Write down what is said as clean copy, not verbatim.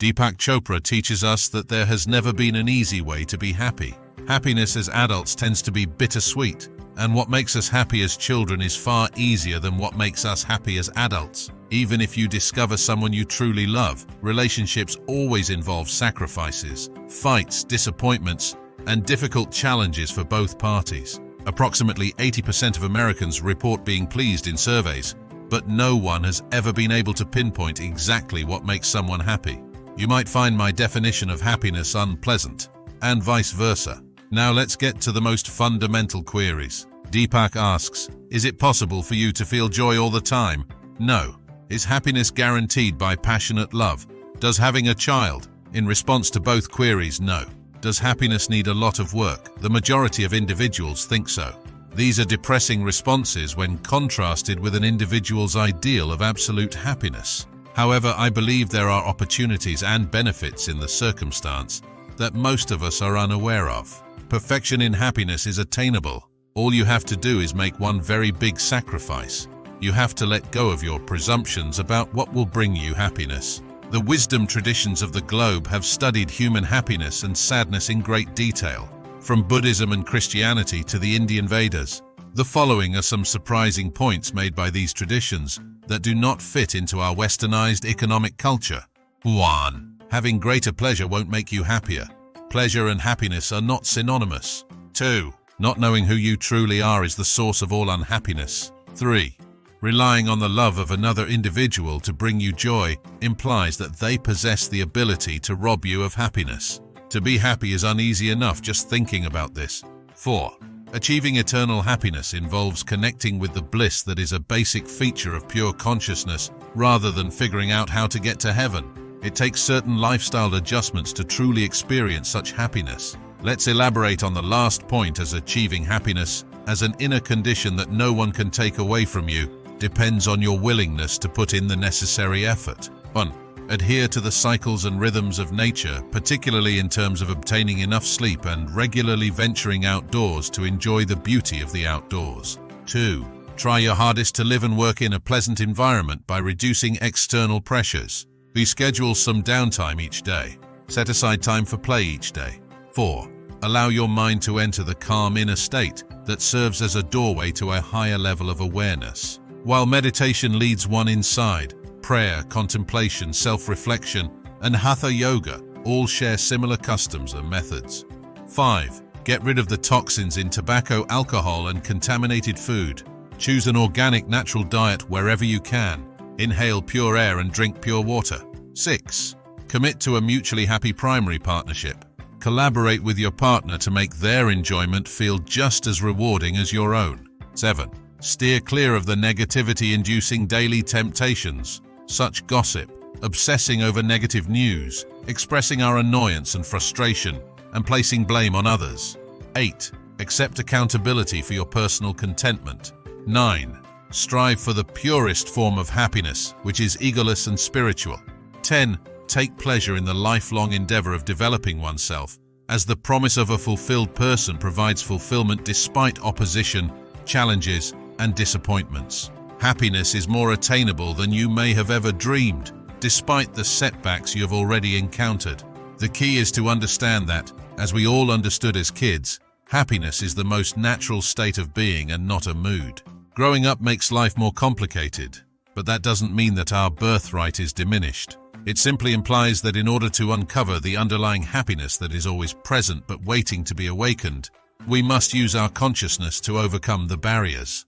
Deepak Chopra teaches us that there has never been an easy way to be happy. Happiness as adults tends to be bittersweet, and what makes us happy as children is far easier than what makes us happy as adults. Even if you discover someone you truly love, relationships always involve sacrifices, fights, disappointments, and difficult challenges for both parties. Approximately 80% of Americans report being pleased in surveys, but no one has ever been able to pinpoint exactly what makes someone happy. You might find my definition of happiness unpleasant, and vice versa. Now let's get to the most fundamental queries. Deepak asks, is it possible for you to feel joy all the time? No. Is happiness guaranteed by passionate love? Does having a child? In response to both queries, no. Does happiness need a lot of work? The majority of individuals think so. These are depressing responses when contrasted with an individual's ideal of absolute happiness. However, I believe there are opportunities and benefits in the circumstance that most of us are unaware of. Perfection in happiness is attainable. All you have to do is make one very big sacrifice. You have to let go of your presumptions about what will bring you happiness. The wisdom traditions of the globe have studied human happiness and sadness in great detail, from Buddhism and Christianity to the Indian Vedas. The following are some surprising points made by these traditions that do not fit into our westernized economic culture. 1. Having greater pleasure won't make you happier. Pleasure and happiness are not synonymous. 2. Not knowing who you truly are is the source of all unhappiness. 3. Relying on the love of another individual to bring you joy implies that they possess the ability to rob you of happiness. To be happy is uneasy enough just thinking about this. 4. Achieving eternal happiness involves connecting with the bliss that is a basic feature of pure consciousness rather than figuring out how to get to heaven. It takes certain lifestyle adjustments to truly experience such happiness. Let's elaborate on the last point, as achieving happiness as an inner condition that no one can take away from you depends on your willingness to put in the necessary effort. 1. Adhere to the cycles and rhythms of nature, particularly in terms of obtaining enough sleep and regularly venturing outdoors to enjoy the beauty of the outdoors. 2. Try your hardest to live and work in a pleasant environment by reducing external pressures. Schedule some downtime each day. Set aside time for play each day. 4. Allow your mind to enter the calm inner state that serves as a doorway to a higher level of awareness. While meditation leads one inside, prayer, contemplation, self-reflection, and hatha yoga all share similar customs and methods. 5. Get rid of the toxins in tobacco, alcohol, and contaminated food. Choose an organic, natural diet wherever you can. Inhale pure air and drink pure water. 6. Commit to a mutually happy primary partnership. Collaborate with your partner to make their enjoyment feel just as rewarding as your own. 7. Steer clear of the negativity-inducing daily temptations, such gossip, obsessing over negative news, expressing our annoyance and frustration, and placing blame on others. 8. Accept accountability for your personal contentment. 9. Strive for the purest form of happiness, which is egoless and spiritual. 10. Take pleasure in the lifelong endeavor of developing oneself, as the promise of a fulfilled person provides fulfillment despite opposition, challenges, and disappointments. Happiness is more attainable than you may have ever dreamed, despite the setbacks you have already encountered. The key is to understand that, as we all understood as kids, happiness is the most natural state of being and not a mood. Growing up makes life more complicated, but that doesn't mean that our birthright is diminished. It simply implies that in order to uncover the underlying happiness that is always present but waiting to be awakened, we must use our consciousness to overcome the barriers.